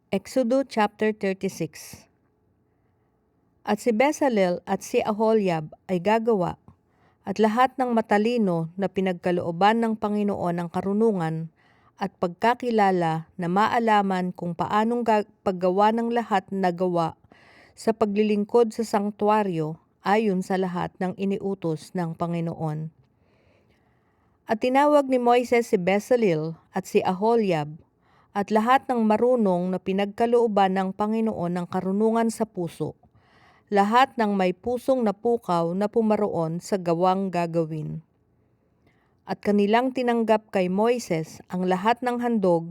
Exodo chapter 36. At si Bezalel at si Aholiab ay gagawa, at lahat ng matalino na pinagkalooban ng Panginoon ang karunungan at pagkakilala na maalaman kung paanong paggawa ng lahat na gawa sa paglilingkod sa sangtuaryo ayon sa lahat ng iniutos ng Panginoon. At tinawag ni Moises si Bezalel at si Aholiab at lahat ng marunong na pinagkalooban ng Panginoon ng karunungan sa puso, lahat ng may pusong napukaw na pumaroon sa gawang gagawin. At kanilang tinanggap kay Moises ang lahat ng handog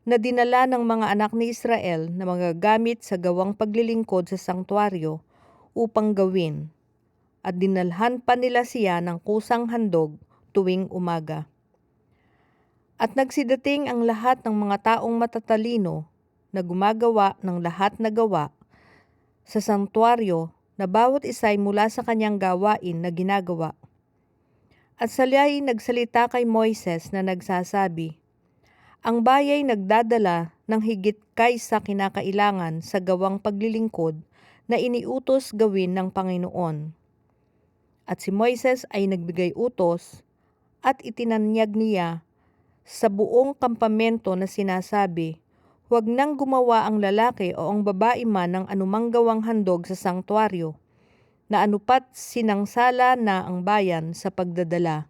na dinala ng mga anak ni Israel na magagamit sa gawang paglilingkod sa sangtuaryo upang gawin, at dinalhan pa nila siya ng kusang handog tuwing umaga. At nagsidating ang lahat ng mga taong matatalino na gumagawa ng lahat na gawa sa sangtuaryo na bawat isa'y mula sa kanyang gawain na ginagawa. At saliya'y nagsalita kay Moises na nagsasabi, ang bayay nagdadala ng higit kaysa kinakailangan sa gawang paglilingkod na iniutos gawin ng Panginoon. At si Moises ay nagbigay utos at itinanyag niya sa buong kampamento na sinasabi, huwag nang gumawa ang lalaki o ang babae man ng anumang gawang handog sa sangtuaryo, na anupat sinangsala na ang bayan sa pagdadala.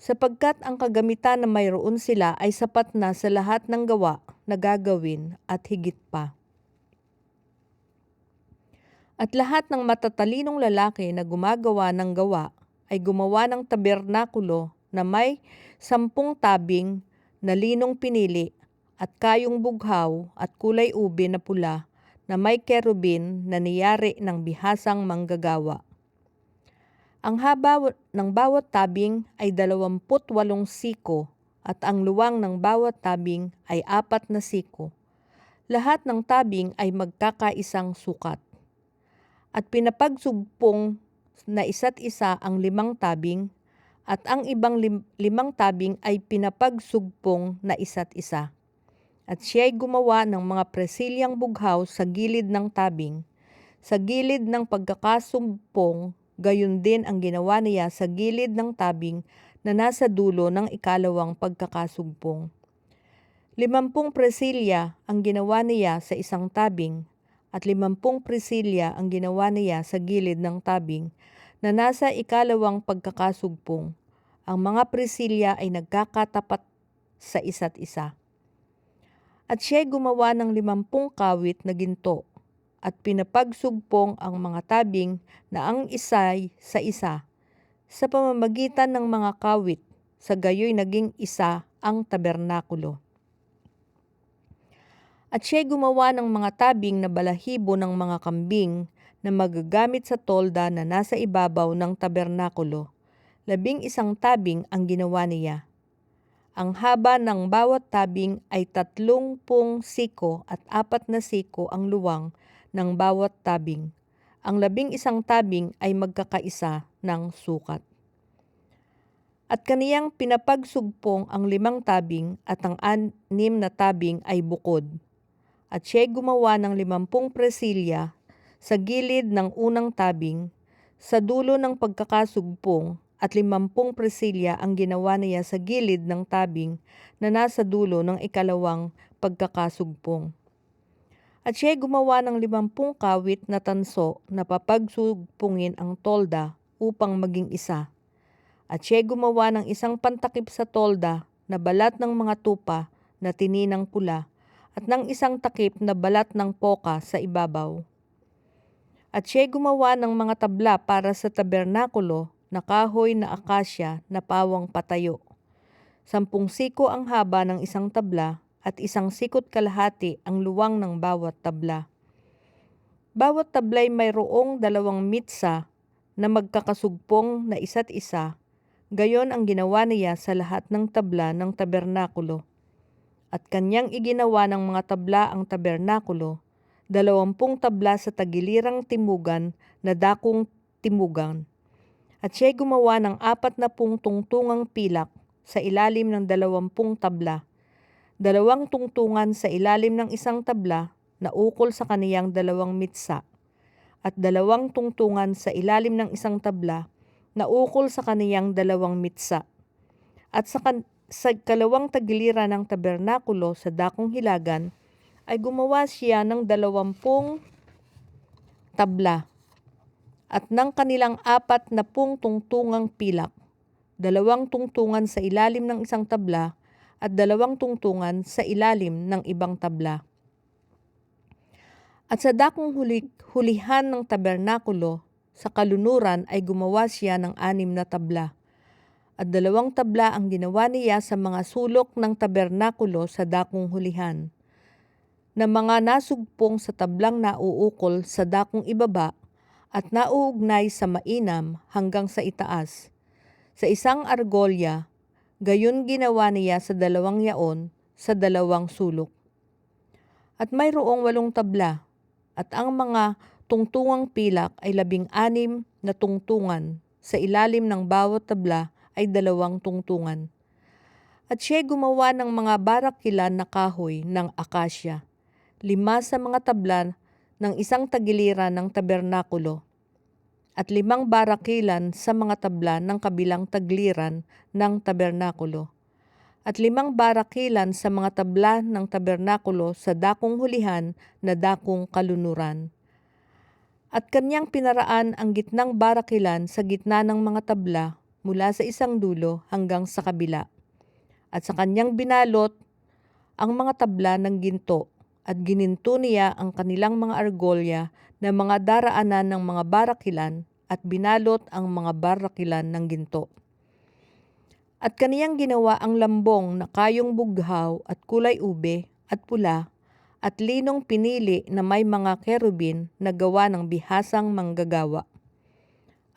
Sapagkat ang kagamitan na mayroon sila ay sapat na sa lahat ng gawa na gagawin at higit pa. At lahat ng matatalinong lalaki na gumagawa ng gawa ay gumawa ng tabernakulo na may 10 tabing na linong pinili at kayong bughaw at kulay ube na pula na may kerubin na niyari ng bihasang manggagawa. Ang haba ng bawat tabing ay 28 siko at ang luwang ng bawat tabing ay 4 na siko. Lahat ng tabing ay magkakaisang sukat. At pinapagsugpong na isa't isa ang 5 tabing, at ang ibang 5 tabing ay pinapagsugpong na isa't isa. At siya'y gumawa ng mga presilyang bughaw sa gilid ng tabing. Sa gilid ng pagkakasumpong, gayon din ang ginawa niya sa gilid ng tabing na nasa dulo ng ikalawang pagkakasumpong. 50 presilya ang ginawa niya sa isang tabing, at 50 presilya ang ginawa niya sa gilid ng tabing na nasa ikalawang pagkakasugpong. Ang mga presilya ay nagkakatapat sa isa't isa. At siya'y gumawa ng 50 kawit na ginto, at pinapagsugpong ang mga tabing na ang isa'y sa isa sa pamamagitan ng mga kawit, sa gayoy naging isa ang tabernakulo. At siya'y gumawa ng mga tabing na balahibo ng mga kambing na magagamit sa tolda na nasa ibabaw ng tabernakulo. 11 tabing ang ginawa niya. Ang haba ng bawat tabing ay 30 siko at 4 na siko ang luwang ng bawat tabing. Ang 11 tabing ay magkakaisa ng sukat. At kaniyang pinapagsugpong ang 5 tabing at ang 6 na tabing ay bukod. At siya'y gumawa ng 50 presilya sa gilid ng unang tabing, sa dulo ng pagkakasugpong, at 50 presilya ang ginawa niya sa gilid ng tabing na nasa dulo ng ikalawang pagkakasugpong. At siya'y gumawa ng 50 kawit na tanso na papagsugpungin ang tolda upang maging isa. At siya'y gumawa ng isang pantakip sa tolda na balat ng mga tupa na tininang pula, at ng isang takip na balat ng poka sa ibabaw. At siya'y gumawa ng mga tabla para sa tabernakulo na kahoy na akasya na pawang patayo. 10 siko ang haba ng isang tabla, at 1 sikot kalahati ang luwang ng bawat tabla. Bawat tabla'y mayroong 2 mitsa na magkakasugpong na isa't isa. Gayon ang ginawa niya sa lahat ng tabla ng tabernakulo. At kanyang iginawa ng mga tabla ang tabernakulo, 20 tabla sa tagilirang timugan na dakong timugan. At siya'y gumawa ng 40 tungtungang pilak sa ilalim ng 20 tabla. 2 tungtungan sa ilalim ng isang tabla na ukol sa kaniyang 2 mitsa, at 2 tungtungan sa ilalim ng isang tabla na ukol sa kaniyang 2 mitsa. At sa kalawang tagiliran ng tabernakulo sa dakong hilagan ay gumawa siya ng 20 tabla at ng kanilang 40 tungtungang pilak, 2 tungtungan sa ilalim ng isang tabla at 2 tungtungan sa ilalim ng ibang tabla. At sa dakong hulihan ng tabernakulo, sa kalunuran ay gumawa siya ng 6 na tabla. At 2 tabla ang ginawa niya sa mga sulok ng tabernakulo sa dakong hulihan, na mga nasugpong sa tablang nauukol sa dakong ibaba at nauugnay sa mainam hanggang sa itaas. Sa isang argolya, gayon ginawa niya sa 2 yaon sa 2 sulok. At mayroong 8 tabla, at ang mga tungtungang pilak ay 16 na tungtungan, sa ilalim ng bawat tabla ay 2 tungtungan. At siya gumawa ng mga barakilan na kahoy ng akasya, 5 sa mga tabla ng isang tagiliran ng tabernakulo, at 5 barakilan sa mga tabla ng kabilang tagliran ng tabernakulo, at 5 barakilan sa mga tabla ng tabernakulo sa dakong hulihan na dakong kalunuran. At kanyang pinaraan ang gitnang barakilan sa gitna ng mga tabla mula sa isang dulo hanggang sa kabila. At sa kanyang binalot ang mga tabla ng ginto, at gininto niya ang kanilang mga argolya na mga daraanan ng mga barakilan, at binalot ang mga barakilan ng ginto. At kaniyang ginawa ang lambong na kayong bughaw at kulay ube at pula, at linong pinili na may mga kerubin na gawa ng bihasang manggagawa.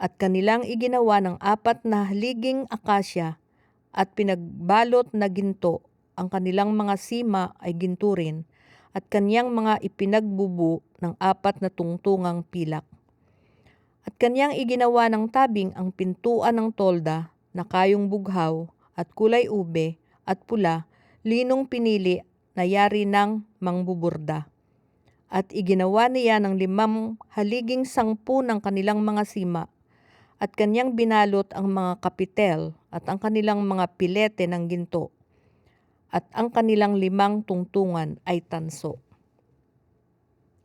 At kanilang iginawa ng 4 na haliging akasya at pinagbalot na ginto. Ang kanilang mga sima ay ginto rin, at kaniyang mga ipinagbubu ng 4 na tungtungang pilak. At kaniyang iginawa ng tabing ang pintuan ng tolda na kayong bughaw at kulay ube at pula, linong pinili na yari ng mangbuburda. At iginawa niya ng 5 haliging sangpu ng kanilang mga sima, at kanyang binalot ang mga kapitel at ang kanilang mga pilete ng ginto, at ang kanilang 5 tungtungan ay tanso.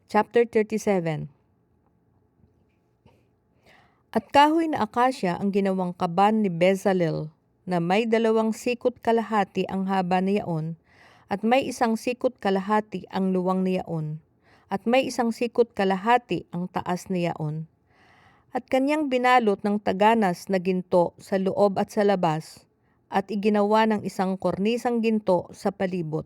Chapter 37. At kahoy na akasya ang ginawang kaban ni Bezalel, na may 2 sikot kalahati ang haba niyaon, at may 1 sikot kalahati ang luwang niyaon, at may 1 sikot kalahati ang taas niyaon. At kanyang binalot ng taganas na ginto sa loob at sa labas, at iginawa ng 1 kornisang ginto sa palibot.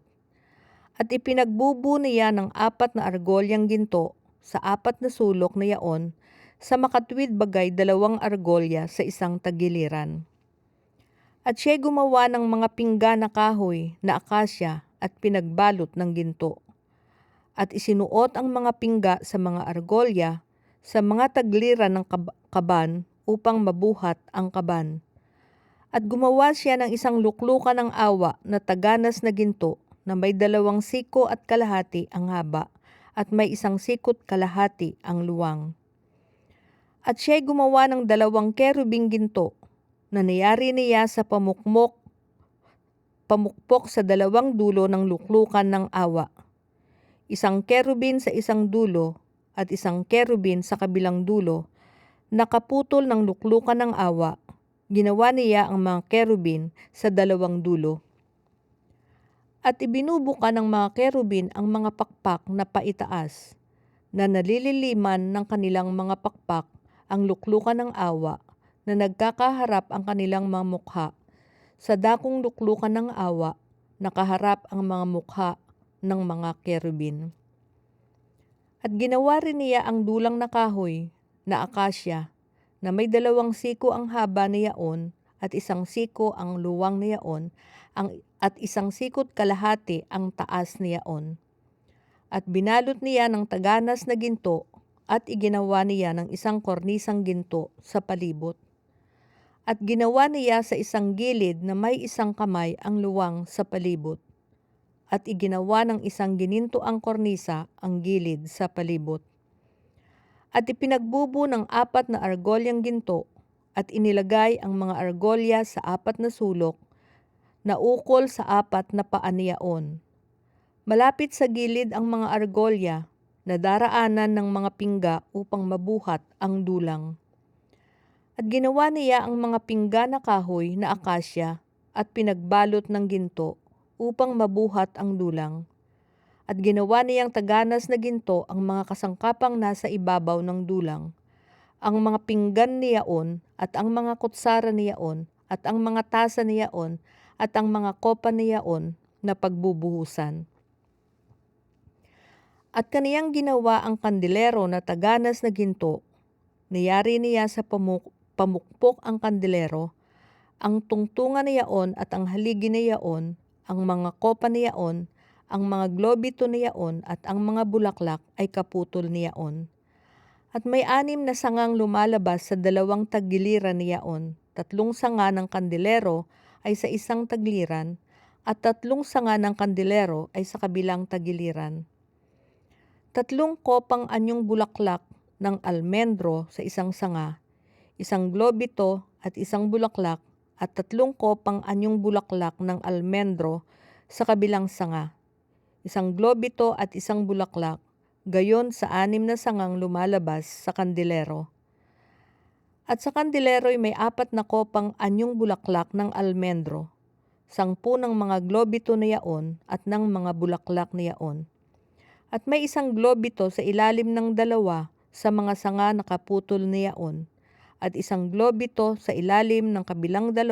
At ipinagbubu niya ng 4 na argolyang ginto sa 4 na sulok na yaon, sa makatwid bagay 2 argolya sa isang tagiliran. At siya gumawa ng mga pinggan na kahoy na akasya at pinagbalot ng ginto. At isinuot ang mga pingga sa mga argolya sa mga tagliran ng kaban upang mabuhat ang kaban. At gumawa siya ng 1 luklukan ng awa na taganas na ginto, na may 2 siko at kalahati ang haba, at may 1 sikot kalahati ang luwang. At siya'y gumawa ng 2 kerubing ginto, na nayari niya sa pamukpok sa 2 dulo ng luklukan ng awa. 1 kerubin sa isang dulo, at 1 kerubin sa kabilang dulo, nakaputol ng luklukan ng awa. Ginawa niya ang mga kerubin sa 2 dulo. At ibinubuka ng mga kerubin ang mga pakpak na paitaas, na nalililiman ng kanilang mga pakpak ang luklukan ng awa, na nagkakaharap ang kanilang mga mukha. Sa dakong luklukan ng awa, nakaharap ang mga mukha ng mga kerubin. At ginawa rin niya ang dulang na kahoy na akasya, na may 2 siko ang haba niyaon, at 1 siko ang luwang niyaon, at 1 sikot kalahati ang taas niyaon. At binalot niya ng taganas na ginto, at iginawa niya ng 1 kornisang ginto sa palibot. At ginawa niya sa isang gilid na may 1 kamay ang luwang sa palibot. at iginawa ng isang ginintoang kornisa ang gilid sa palibot. At ipinagbubo ng 4 na argolyang ginto at inilagay ang mga argolya sa 4 na sulok na ukol sa 4 na paa ni Yaon. Malapit sa gilid ang mga argolya na daraanan ng mga pingga upang mabuhat ang dulang. At ginawa niya ang mga pingga na kahoy na akasya at pinagbalot ng ginto upang mabuhat ang dulang. At ginawa niyang taganas na ginto ang mga kasangkapang nasa ibabaw ng dulang, ang mga pinggan ni Yaon at ang mga kutsara ni Yaon at ang mga tasa ni Yaon at ang mga kopa ni Yaon na pagbubuhusan. At kaniyang ginawa ang kandelero na taganas na ginto. Niyari niya sa pamukpok ang kandelero, ang tungtungan ni Yaon at ang haligi ni Yaon, ang mga kopa ni Yaon, ang mga globito ni Yaon at ang mga bulaklak ay kaputol ni Yaon. At may 6 na sangang lumalabas sa 2 taggiliran ni Yaon. 3 sanga ng kandelero ay sa isang tagliran at 3 sanga ng kandelero ay sa kabilang tagiliran. 3 kopang anyong bulaklak ng almendro sa isang sanga, isang globito at isang bulaklak at 3 kopang anyong bulaklak ng almendro sa kabilang sanga, isang globito at isang bulaklak, gayon sa 6 na sangang lumalabas sa kandelero. At sa kandelero ay may 4 na kopang anyong bulaklak ng almendro, 10 ng mga globito na Yaon at ng mga bulaklak na Yaon. At may isang globito sa ilalim ng 2 sa mga sanga na kaputol ni Yaon, at isang globito sa ilalim ng kabilang 2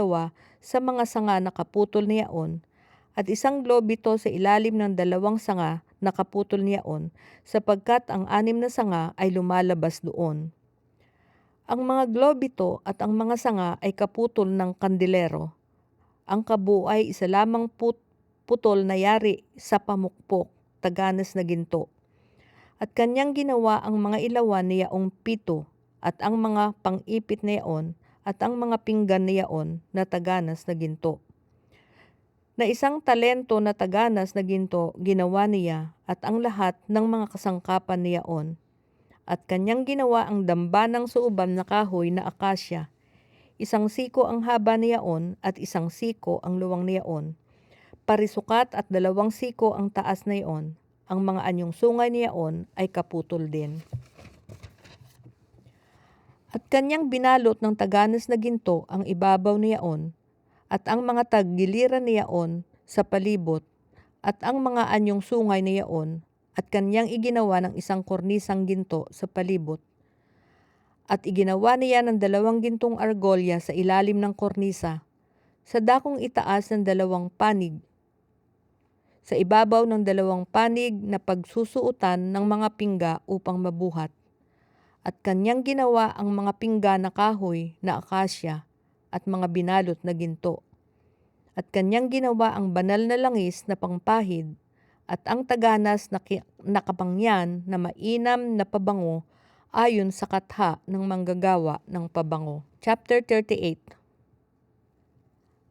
sa mga sanga na kaputol ni Yaon, at isang globito sa ilalim ng 2 sanga na kaputol ni Yaon, sapagkat ang 6 na sanga ay lumalabas doon. Ang mga globito at ang mga sanga ay kaputol ng kandelero. Ang kabuo ay isa lamang putol na yari sa pamukpok, taganas na ginto. At kanyang ginawa ang mga ilawan ni Yaong 7 at ang mga pang-ipit na Yaon at ang mga pinggan ni Yaon na taganas na ginto. Na isang talento na taganas na ginto ginawa niya at ang lahat ng mga kasangkapan ni Yaon. At kanyang ginawa ang dambanang suuban na kahoy na akasya. 1 siko ang haba ni Yaon at 1 siko ang luwang ni Yaon. Parisukat at 2 siko ang taas na Yaon. Ang mga anyong sungay ni Yaon ay kaputol din. At kanyang binalot ng taganas na ginto ang ibabaw ni Yaon at ang mga taggiliran ni Yaon sa palibot at ang mga anyong sungay ni Yaon at kanyang iginawa ng isang kornisang ginto sa palibot. At iginawa niya ng 2 gintong argolya sa ilalim ng kornisa, sa dakong itaas ng 2 panig, sa ibabaw ng 2 panig na pagsusuotan ng mga pingga upang mabuhat. At kanyang ginawa ang mga pingga na kahoy na akasya at mga binalot na ginto. At kanyang ginawa ang banal na langis na pangpahid at ang taganas na kapangyan na mainam na pabango ayon sa katha ng manggagawa ng pabango. Chapter 38.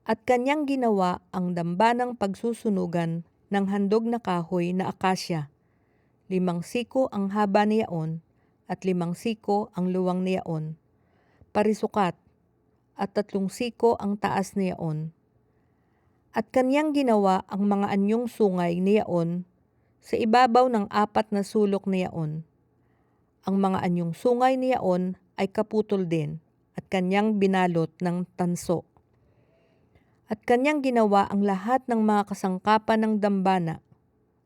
At kanyang ginawa ang dambanang pagsusunugan ng handog na kahoy na akasya. 5 siko ang haba ni Yaon at 5 siko ang luwang ni Yaon. Parisukat at 3 siko ang taas ni Yaon. At kanyang ginawa ang mga anyong sungay ni Yaon sa ibabaw ng 4 na sulok ni Yaon. Ang mga anyong sungay ni Yaon ay kaputol din at kanyang binalot ng tanso. At kanyang ginawa ang lahat ng mga kasangkapan ng dambana,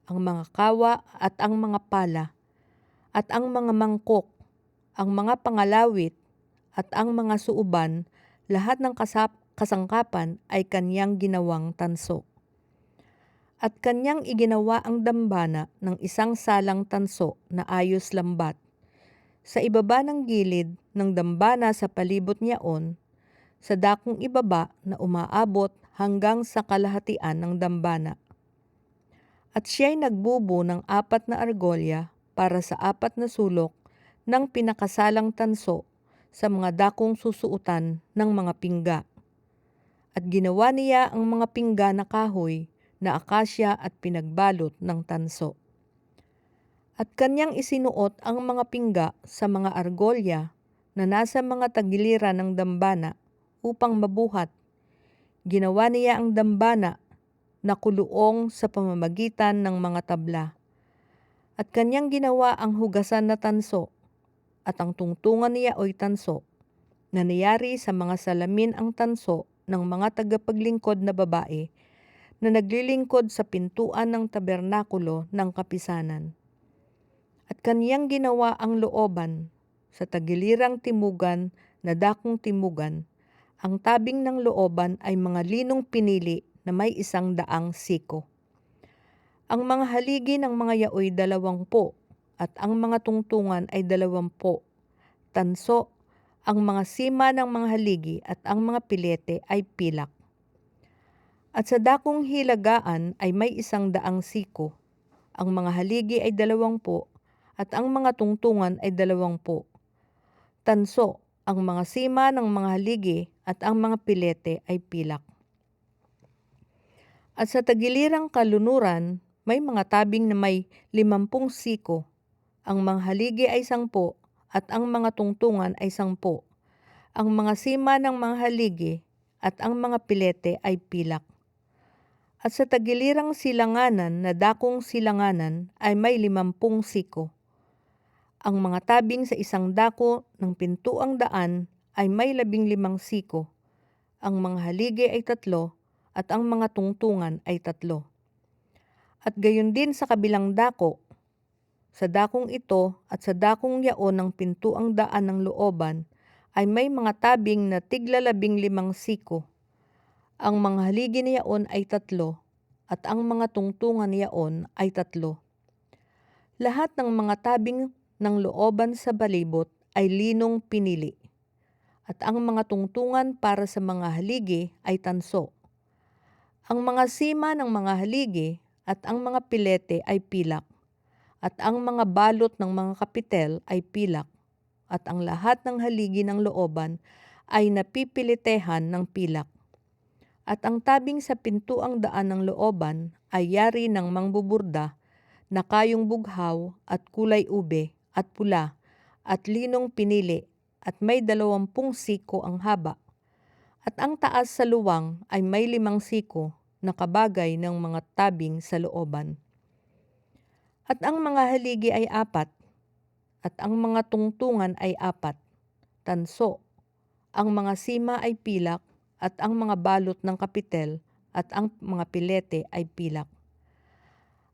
ang mga kawa at ang mga pala, at ang mga mangkok, ang mga pangalawit, at ang mga suuban, lahat ng kasangkapan ay kanyang ginawang tanso. At kanyang iginawa ang dambana ng isang salang tanso na ayos lambat, sa ibaba ng gilid ng dambana sa palibot ni Yaon, sa dakong ibaba na umaabot hanggang sa kalahatian ng dambana. At siya'y nagbubo ng 4 na argolya para sa 4 na sulok ng pinakasalang tanso sa mga dakong susuotan ng mga pingga. At ginawa niya ang mga pingga na kahoy na akasya at pinagbalot ng tanso. At kanyang isinuot ang mga pingga sa mga argolya na nasa mga tagiliran ng dambana upang mabuhat. Ginawa niya ang dambana na kuluong sa pamamagitan ng mga tabla. At kanyang ginawa ang hugasan na tanso at ang tungtungan niya oy tanso na niyari sa mga salamin ang tanso ng mga tagapaglingkod na babae na naglilingkod sa pintuan ng tabernakulo ng kapisanan. At kaniyang ginawa ang looban sa tagilirang timugan na dakong timugan. Ang tabing ng looban ay mga linong pinili na may 100 siko. Ang mga haligi ng mga yaoy 20 at ang mga tungtungan ay 20 tanso. Ang mga sima ng mga haligi at ang mga pilete ay pilak. At sa dakong hilagaan ay may 100 siko. Ang mga haligi ay 20 at ang mga tungtungan ay 20. Tanso, ang mga sima ng mga haligi at ang mga pilete ay pilak. At sa tagilirang kalunuran, may mga tabing na may 50 siko. Ang mga haligi ay 10 at ang mga tungtungan ay 10. Ang mga sima ng mga haligi at ang mga pilete ay pilak. At sa tagilirang silanganan na dakong silanganan ay may 50 siko. Ang mga tabing sa isang dako ng pintuang daan ay may 15 siko. Ang mga haligi ay 3 at ang mga tungtungan ay 3. At gayon din sa kabilang dako, sa dakong ito at sa dakong yaon ng pintuang daan ng looban ay may mga tabing na tigla 15 siko. Ang mga haligi na yaon ay 3 at ang mga tungtungan yaon ay 3. Lahat ng mga tabing ng looban sa balibot ay linong pinili. At ang mga tungtungan para sa mga haligi ay tanso. Ang mga sima ng mga haligi at ang mga pilete ay pilak. At ang mga balot ng mga kapitel ay pilak. At ang lahat ng haligi ng looban ay napipilitehan ng pilak. At ang tabing sa pintuang daan ng looban ay yari ng mangbuburda na kayong bughaw at kulay ube at pula at linong pinili at may 20 siko ang haba. At ang taas sa luwang ay may 5 siko na kabagay ng mga tabing sa looban. At ang mga haligi ay 4 at ang mga tungtungan ay 4. Tanso, ang mga sima ay pilak at ang mga balot ng kapitel at ang mga pilete ay pilak.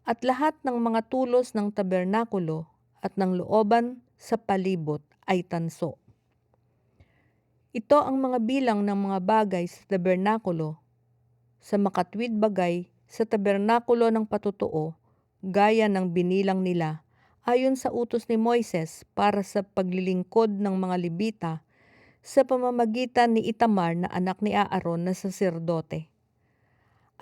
At lahat ng mga tulos ng tabernakulo at ng looban sa palibot ay tanso. Ito ang mga bilang ng mga bagay sa tabernakulo, sa makatwid bagay sa tabernakulo ng patutuo, gaya ng binilang nila, ayon sa utos ni Moises para sa paglilingkod ng mga Levita sa pamamagitan ni Itamar na anak ni Aaron na saserdote.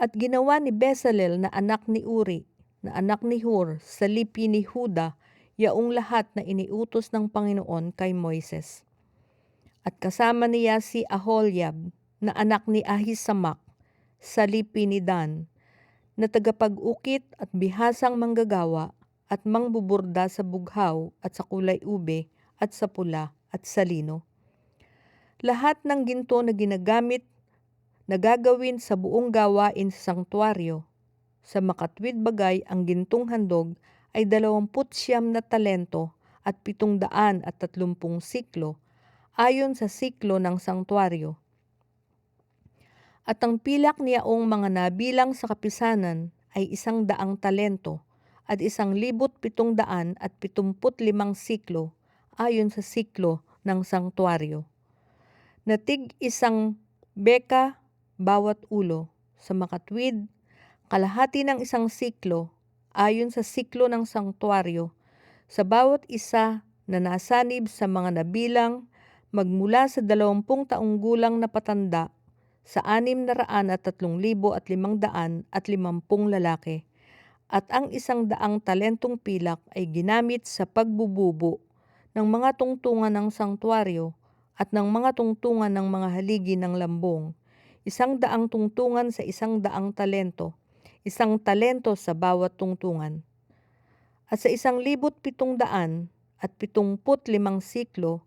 At ginawa ni Bezalel na anak ni Uri, na anak ni Hur, sa lipi ni Huda, yaong lahat na iniutos ng Panginoon kay Moises. At kasama niya si Aholyab, na anak ni Ahisamak, sa lipi ni Dan, na tagapag-ukit at bihasang manggagawa at mangbuburda sa bughaw at sa kulay ube at sa pula at sa lino. Lahat ng ginto na ginagamit na gagawin sa buong gawain sa sangtuaryo, sa makatwid bagay ang gintong handog ay 29 na talento at 730 siklo ayon sa siklo ng sangtuaryo. At ang pilak niyaong mga nabilang sa kapisanan ay 100 talento at 1,775 siklo ayon sa siklo ng sangtuaryo. Natig 1 beka bawat ulo sa makatwid, kalahati ng 1 siklo ayon sa siklo ng sangtuaryo sa bawat isa na nasanib sa mga nabilang magmula sa 20 taong gulang na patanda sa 603,550 lalaki. At ang 100 talentong pilak ay ginamit sa pagbububo ng mga tungtungan ng sangtuaryo at ng mga tungtungan ng mga haligi ng lambong, 100 tungtungan sa 100 talento, 1 talento sa bawat tungtungan. At sa 1,775 siklo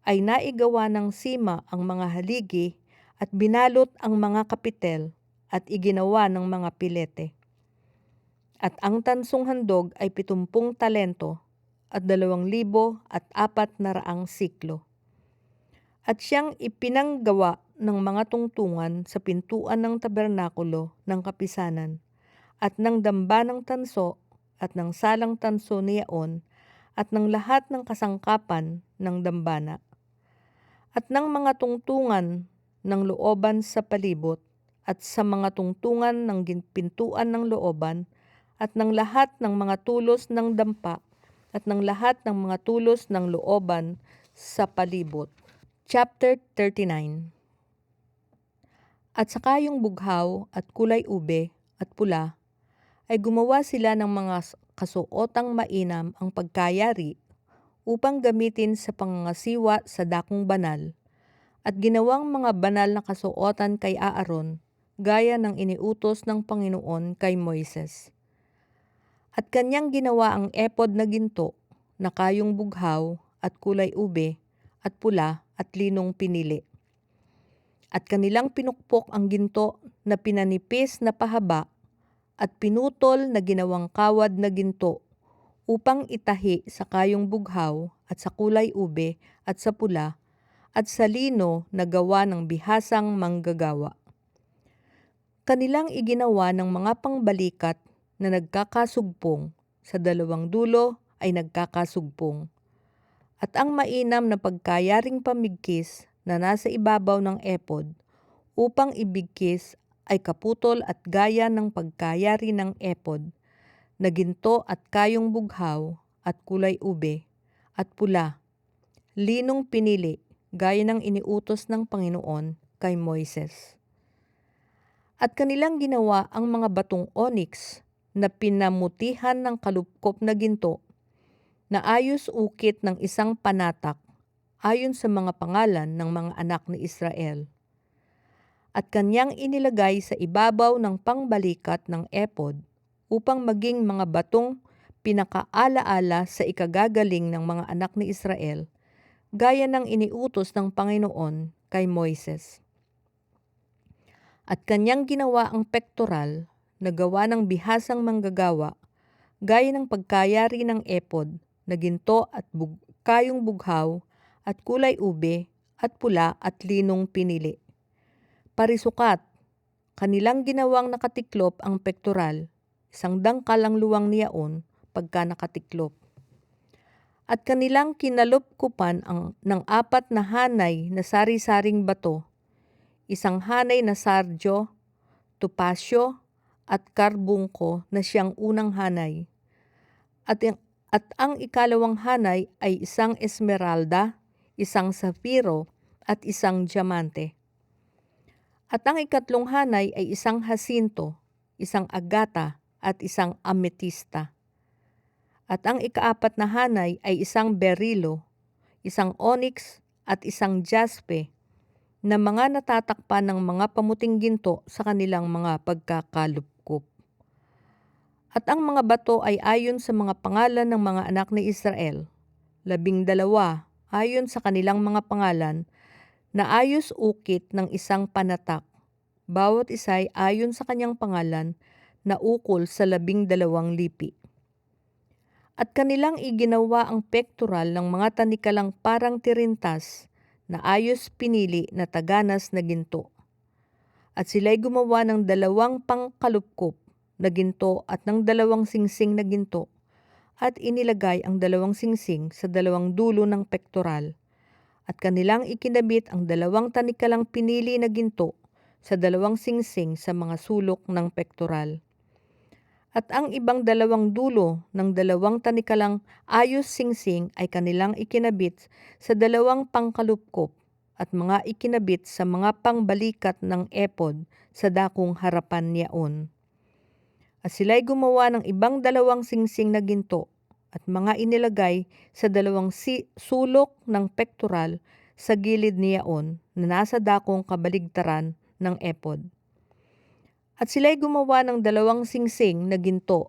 ay naigawa ng sima ang mga haligi at binalot ang mga kapitel at iginawa ng mga pilete. At ang tansong handog ay 70 talento at 2,400 siklo. At siyang ipinanggawa ng mga tungtungan sa pintuan ng tabernakulo ng kapisanan at ng damba ng tanso at ng salang tanso niyaon at ng lahat ng kasangkapan ng dambana at ng mga tungtungan ng looban sa palibot at sa mga tungtungan ng pintuan ng looban at ng lahat ng mga tulos ng dampa at ng lahat ng mga tulos ng looban sa palibot. Chapter 39. At sa kayong bughaw at kulay ube at pula ay gumawa sila ng mga kasuotang mainam ang pagkayari upang gamitin sa pangangasiwa sa dakong banal at ginawang mga banal na kasuotan kay Aaron gaya ng iniutos ng Panginoon kay Moises. At kanyang ginawa ang epod na ginto na kayong bughaw at kulay ube at pula at linong pinili. At kanilang pinukpok ang ginto na pinanipis na pahaba at pinutol na ginawang kawad na ginto upang itahi sa kayong bughaw at sa kulay ube at sa pula at sa lino na gawa ng bihasang manggagawa. Kanilang iginawa ng mga pangbalikat na nagkakasugpong, sa dalawang dulo ay nagkakasugpong. At ang mainam na pagkayaring pamigkis na nasa ibabaw ng epod upang ibigkis ay kaputol at gaya ng pagkayari ng epod na ginto at kayong bughaw at kulay ube at pula, linong pinili gaya ng iniutos ng Panginoon kay Moises. At kanilang ginawa ang mga batong onyx na pinamutihan ng kalupkop na ginto na ayos ukit ng isang panatak ayon sa mga pangalan ng mga anak ni Israel. At kanyang inilagay sa ibabaw ng pangbalikat ng epod upang maging mga batong pinakaalaala sa ikagagaling ng mga anak ni Israel, gaya ng iniutos ng Panginoon kay Moises. At kanyang ginawa ang pektoral na gawa ng bihasang manggagawa, gaya ng pagkayari ng epod na ginto at kayong bughaw at kulay ube at pula at linong pinili. Parisukat, kanilang ginawang nakatiklop ang pektoral, 1 dangkal ang luwang niyaon pagka nakatiklop. At kanilang kinalupkupan ng 4 na hanay na sari-saring bato, 1 hanay na sardyo, tupasyo at karbungko na siyang unang hanay. At ang ikalawang hanay ay 1 esmeralda, 1 safiro at 1 diamante. At ang ikatlong hanay ay 1 hasinto, 1 agata at 1 ametista. At ang ikaapat na hanay ay 1 berilo, 1 onyx at 1 jaspe na mga natatakpan ng mga pamuting ginto sa kanilang mga pagkakalupkop. At ang mga bato ay ayon sa mga pangalan ng mga anak ni Israel, 12 ayon sa kanilang mga pangalan na ayos ukit ng 1 panatak, bawat isa ay ayon sa kanyang pangalan na ukol sa 12 lipi. At kanilang iginawa ang pektoral ng mga tanikalang parang tirintas na ayos pinili na taganas na ginto. At sila'y gumawa ng 2 pangkalupkop na ginto at ng 2 singsing na ginto at inilagay ang 2 singsing sa 2 dulo ng pektoral. At kanilang ikinabit ang 2 tanikalang pinili na ginto sa 2 singsing sa mga sulok ng pektoral. At ang ibang 2 dulo ng 2 tanikalang ayos singsing ay kanilang ikinabit sa 2 pangkalupkop at mga ikinabit sa mga pangbalikat ng epod sa dakong harapan niyaon. At sila'y gumawa ng ibang 2 singsing na ginto at mga inilagay sa 2 sulok ng pektoral sa gilid niyaon na nasa dakong kabaligtaran ng epod. At sila'y gumawa ng 2 singsing na ginto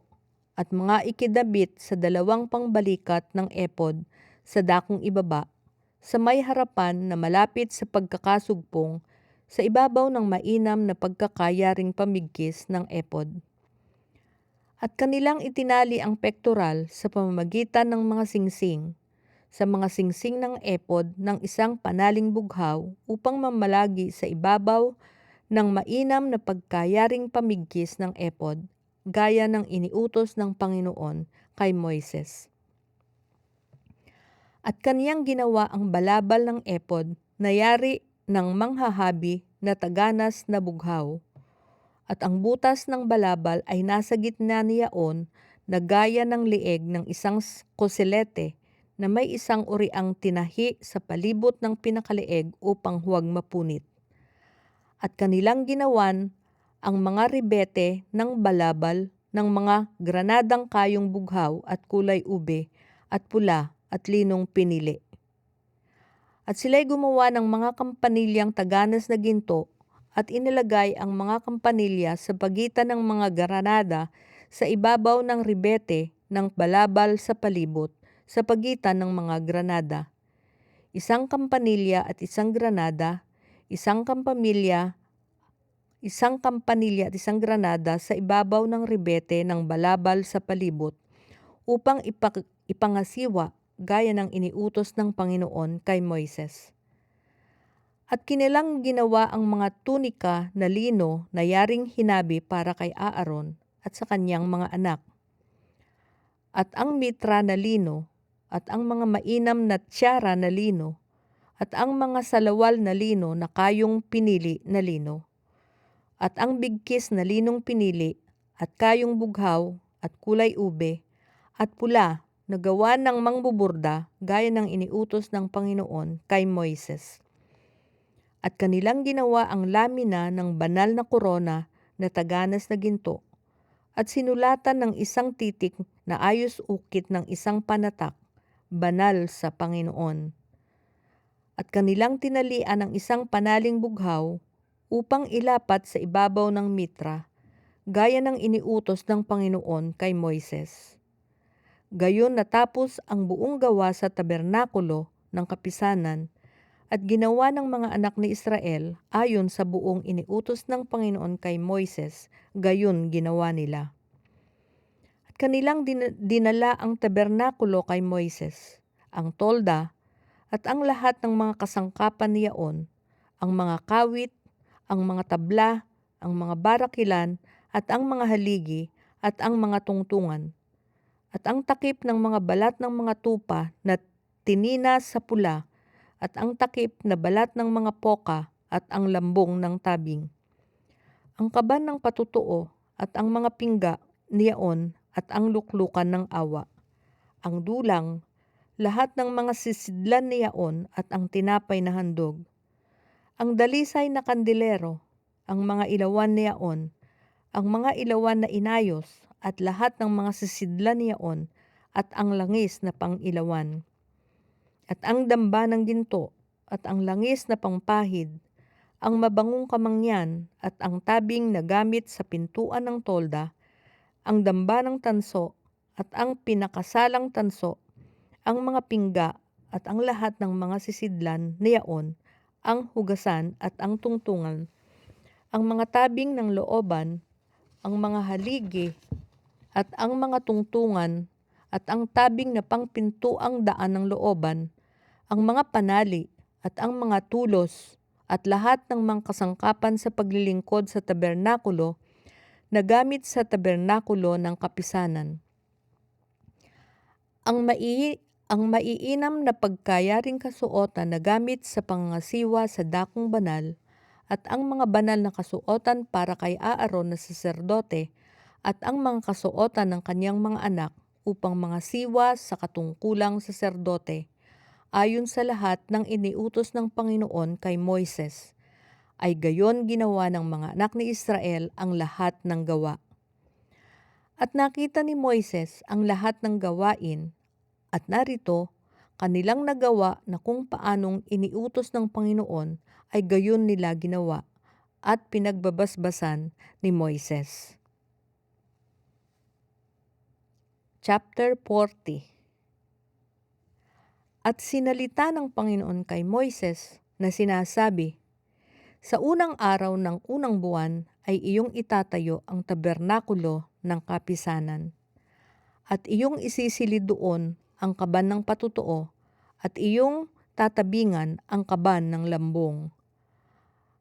at mga ikidabit sa 2 pangbalikat ng epod sa dakong ibaba, sa may harapan na malapit sa pagkakasugpong sa ibabaw ng mainam na pagkakayaring pamigkis ng epod. At kanilang itinali ang pektoral sa pamamagitan ng mga singsing, sa mga singsing ng epod ng isang panaling bughaw upang mamalagi sa ibabaw ng mainam na pagkayaring pamigkis ng epod, gaya ng iniutos ng Panginoon kay Moises. At kaniyang ginawa ang balabal ng epod na yari ng manghahabi na taganas na bughaw. At ang butas ng balabal ay nasa gitna niyaon na gaya ng lieg ng isang koselete na may isang uriang tinahi sa palibot ng pinakalieg upang huwag mapunit. At kanilang ginawan ang mga ribete ng balabal ng mga granadang kayong bughaw at kulay ube at pula at linong pinili. At sila'y gumawa ng mga kampanilyang taganas na ginto at inilagay ang mga kampanilya sa pagitan ng mga granada sa ibabaw ng ribete ng balabal sa palibot sa pagitan ng mga granada. Isang kampanilya at isang granada, isang kampanilya at isang granada sa ibabaw ng ribete ng balabal sa palibot upang ipangasiwa gaya ng iniutos ng Panginoon kay Moises. At kinilang ginawa ang mga tunika na lino na yaring hinabi para kay Aaron at sa kanyang mga anak. At ang mitra na lino at ang mga mainam na tiyara na lino at ang mga salawal na lino na kayong pinili na lino, at ang bigkis na linong pinili, at kayong bughaw, at kulay ube, at pula na gawa ng mangbuburda gaya ng iniutos ng Panginoon kay Moises. At kanilang ginawa ang lamina ng banal na korona na taganas na ginto, at sinulatan ng isang titik na ayos ukit ng isang panatak, banal sa Panginoon. At kanilang tinalian ang isang panaling bughaw upang ilapat sa ibabaw ng mitra, gaya ng iniutos ng Panginoon kay Moises. Gayon natapos ang buong gawa sa tabernakulo ng kapisanan at ginawa ng mga anak ni Israel ayon sa buong iniutos ng Panginoon kay Moises, gayon ginawa nila. At kanilang dinala ang tabernakulo kay Moises, ang tolda, at ang lahat ng mga kasangkapan niyaon, ang mga kawit, ang mga tabla, ang mga barakilan, at ang mga haligi, at ang mga tungtungan, at ang takip ng mga balat ng mga tupa na tinina sa pula, at ang takip na balat ng mga poka, at ang lambong ng tabing. Ang kaban ng patutuo, at ang mga pingga niyaon, at ang luklukan ng awa, ang dulang, lahat ng mga sisidlan niyaon at ang tinapay na handog, ang dalisay na kandilero, ang mga ilawan niyaon, ang mga ilawan na inayos at lahat ng mga sisidlan niyaon at ang langis na pangilawan, at ang damba ng ginto at ang langis na pangpahid, ang mabangong kamangyan at ang tabing na gamit sa pintuan ng tolda, ang damba ng tanso at ang pinakasalang tanso, ang mga pingga at ang lahat ng mga sisidlan niyaon, ang hugasan at ang tungtungan, ang mga tabing ng looban, ang mga haligi at ang mga tungtungan at ang tabing na pangpintuang daan ng looban, ang mga panali at ang mga tulos at lahat ng mga kasangkapan sa paglilingkod sa tabernakulo na gamit sa tabernakulo ng kapisanan. Ang maiinam na pagkayaring kasuotan na gamit sa pangangasiwa sa dakong banal at ang mga banal na kasuotan para kay Aaron na saserdote at ang mga kasuotan ng kanyang mga anak upang mangasiwa sa katungkulang saserdote ayon sa lahat ng iniutos ng Panginoon kay Moises, ay gayon ginawa ng mga anak ni Israel ang lahat ng gawa. At nakita ni Moises ang lahat ng gawain, at narito, kanilang nagawa na kung paanong iniutos ng Panginoon ay gayon nila ginawa, at pinagbabasbasan ni Moises. Chapter 40. At sinalita ng Panginoon kay Moises na sinasabi, sa unang araw ng unang buwan ay iyong itatayo ang tabernakulo ng kapisanan. At iyong isisilid doon ang kaban ng patutuo at iyong tatabingan ang kaban ng lambong.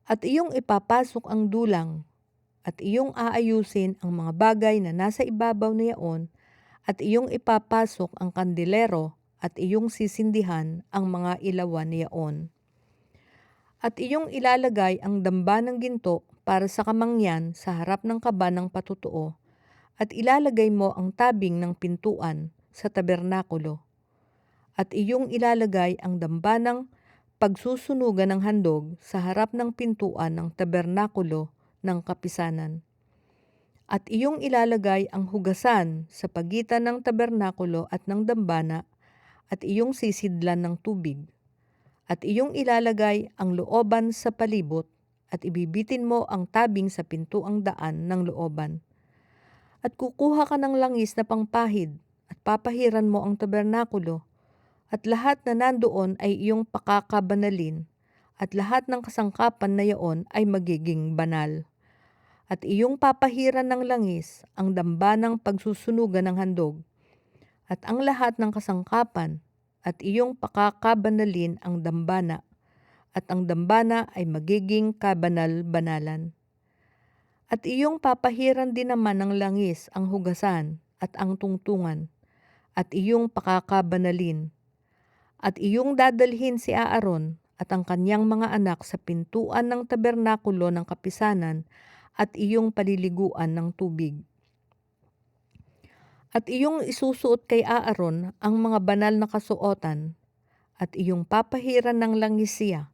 At iyong ipapasok ang dulang at iyong aayusin ang mga bagay na nasa ibabaw niyaon at iyong ipapasok ang kandilero at iyong sisindihan ang mga ilawan niyaon. At iyong ilalagay ang damba ng ginto para sa kamangyan sa harap ng kaban ng patutuo at ilalagay mo ang tabing ng pintuan sa tabernakulo. At iyong ilalagay ang damba ng pagsusunugan ng handog sa harap ng pintuan ng tabernakulo ng kapisanan. At iyong ilalagay ang hugasan sa pagitan ng tabernakulo at ng dambana at iyong sisidlan ng tubig. At iyong ilalagay ang looban sa palibot at ibibitin mo ang tabing sa pintuang daan ng looban. At kukuha ka ng langis na pangpahid at papahiran mo ang tabernakulo at lahat na nandoon ay iyong pakakabanalin at lahat ng kasangkapan na yaon ay magiging banal. At iyong papahiran ng langis ang damba ng pagsusunugan ng handog at ang lahat ng kasangkapan at iyong pakakabanalin ang dambana at ang dambana ay magiging kabanal-banalan. At iyong papahiran din naman ng langis ang hugasan at ang tungtungan at iyong pakakabanalin. At iyong dadalhin si Aaron at ang kanyang mga anak sa pintuan ng tabernakulo ng kapisanan at iyong paliliguan ng tubig. At iyong isusuot kay Aaron ang mga banal na kasuotan at iyong papahiran ng langis siya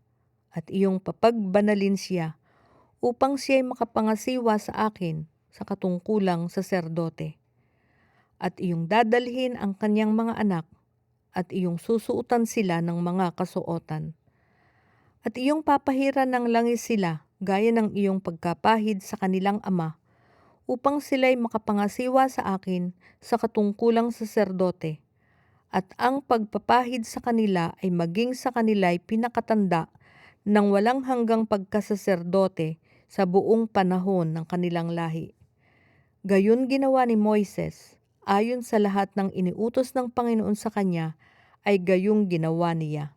at iyong papagbanalin siya upang siya'y makapangasiwa sa akin sa katungkulang saserdote. At iyong dadalhin ang kanyang mga anak at iyong susuotan sila ng mga kasuotan. At iyong papahiran ng langis sila gaya ng iyong pagkapahid sa kanilang ama upang sila'y makapangasiwa sa akin sa katungkulang saserdote. At ang pagpapahid sa kanila ay maging sa kanila'y pinakatanda ng walang hanggang pagkasaserdote sa buong panahon ng kanilang lahi. Gayon ginawa ni Moises, ayon sa lahat ng iniutos ng Panginoon sa kanya, ay gayong ginawa niya.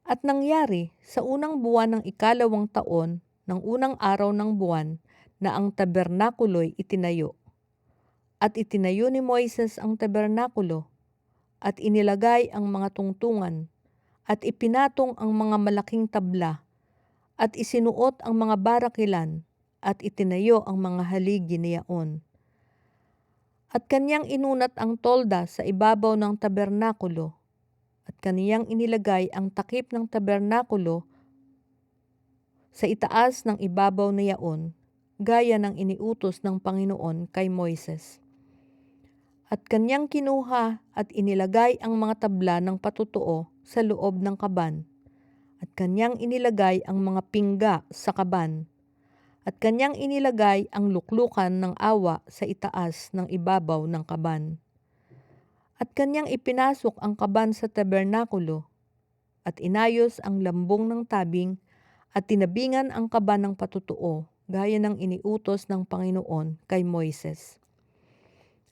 At nangyari sa unang buwan ng ikalawang taon ng unang araw ng buwan na ang tabernakulo'y itinayo. At itinayo ni Moises ang tabernakulo at inilagay ang mga tungtungan at ipinatong ang mga malaking tabla at isinuot ang mga barakilan at itinayo ang mga haligi niyaon. At kanyang inunat ang tolda sa ibabaw ng tabernakulo at kaniyang inilagay ang takip ng tabernakulo sa itaas ng ibabaw niyaon gaya ng iniutos ng Panginoon kay Moises. At kanyang kinuha at inilagay ang mga tabla ng patutuo sa loob ng kaban. At kanyang inilagay ang mga pingga sa kaban. At kanyang inilagay ang luklukan ng awa sa itaas ng ibabaw ng kaban. At kanyang ipinasok ang kaban sa tabernakulo. At inayos ang lambong ng tabing at tinabingan ang kaban ng patutuo gaya ng iniutos ng Panginoon kay Moises.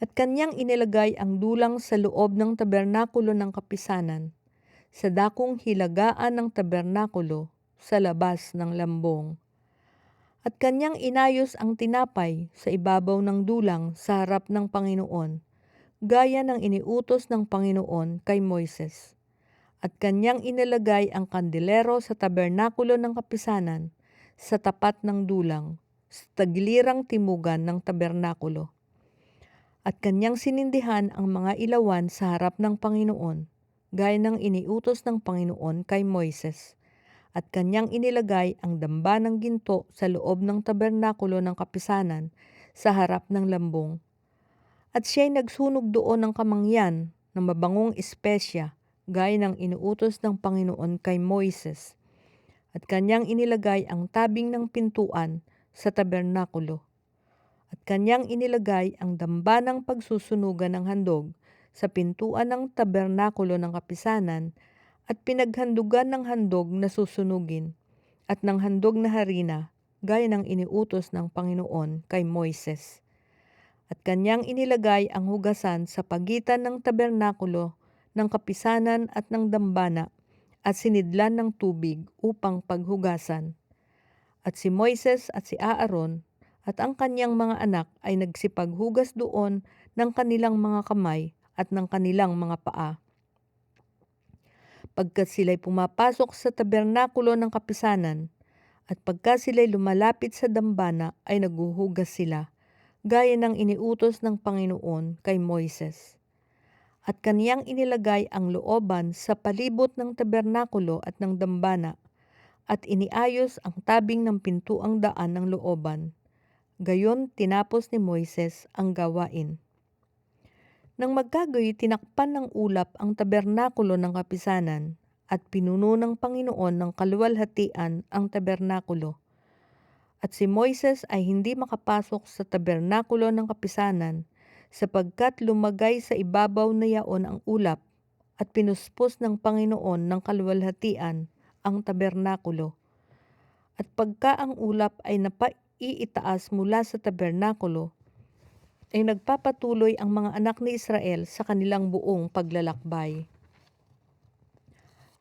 At kanyang inilagay ang dulang sa loob ng tabernakulo ng kapisanan, sa dakong hilagaan ng tabernakulo sa labas ng lambong. At kanyang inayos ang tinapay sa ibabaw ng dulang sa harap ng Panginoon, gaya ng iniutos ng Panginoon kay Moises. At kanyang inilagay ang kandilero sa tabernakulo ng kapisanan, sa tapat ng dulang, sa tagilirang timugan ng tabernakulo. At kanyang sinindihan ang mga ilawan sa harap ng Panginoon, gaya ng iniutos ng Panginoon kay Moises. At kanyang inilagay ang damba ng ginto sa loob ng tabernakulo ng kapisanan, sa harap ng lambong. At siya'y nagsunog doon ng kamangyan ng mabangong espesya, gaya ng inuutos ng Panginoon kay Moises. at kanyang inilagay ang tabing ng pintuan sa tabernakulo. At kanyang inilagay ang damba ng pagsusunugan ng handog sa pintuan ng tabernakulo ng kapisanan at pinaghandugan ng handog na susunugin at ng handog na harina gaya ng iniutos ng Panginoon kay Moises. At kanyang inilagay ang hugasan sa pagitan ng tabernakulo ng kapisanan at ng dambana at sinidlan ng tubig upang paghugasan. At si Moises at si Aaron at ang kanyang mga anak ay nagsipaghugas doon ng kanilang mga kamay at ng kanilang mga paa. Pagkat sila'y pumapasok sa tabernakulo ng kapisanan, at pagka sila'y lumalapit sa dambana ay naghuhugas sila, gaya ng iniutos ng Panginoon kay Moises. At kaniyang inilagay ang looban sa palibot ng tabernakulo at ng dambana, at iniayos ang tabing ng pintuang daan ng looban. Gayon tinapos ni Moises ang gawain. Nang magkagayoy tinakpan ng ulap ang tabernakulo ng kapisanan, at pinuno ng Panginoon ng kaluwalhatian ang tabernakulo. At si Moises ay hindi makapasok sa tabernakulo ng kapisanan, sapagkat lumagay sa ibabaw na yaon ang ulap, at pinuspos ng Panginoon ng kaluwalhatian ang tabernakulo. At pagka ang ulap ay napaiitaas mula sa tabernakulo, ay nagpapatuloy ang mga anak ni Israel sa kanilang buong paglalakbay.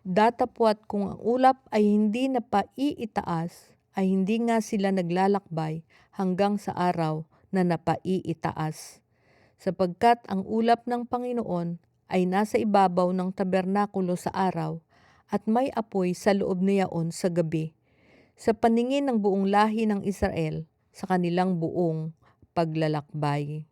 Datapwat kung ang ulap ay hindi napaiitaas, ay hindi nga sila naglalakbay hanggang sa araw na napaiitaas. Sapagkat ang ulap ng Panginoon ay nasa ibabaw ng tabernakulo sa araw, at may apoy sa loob na yaon sa gabi, sa paningin ng buong lahi ng Israel sa kanilang buong paglalakbay.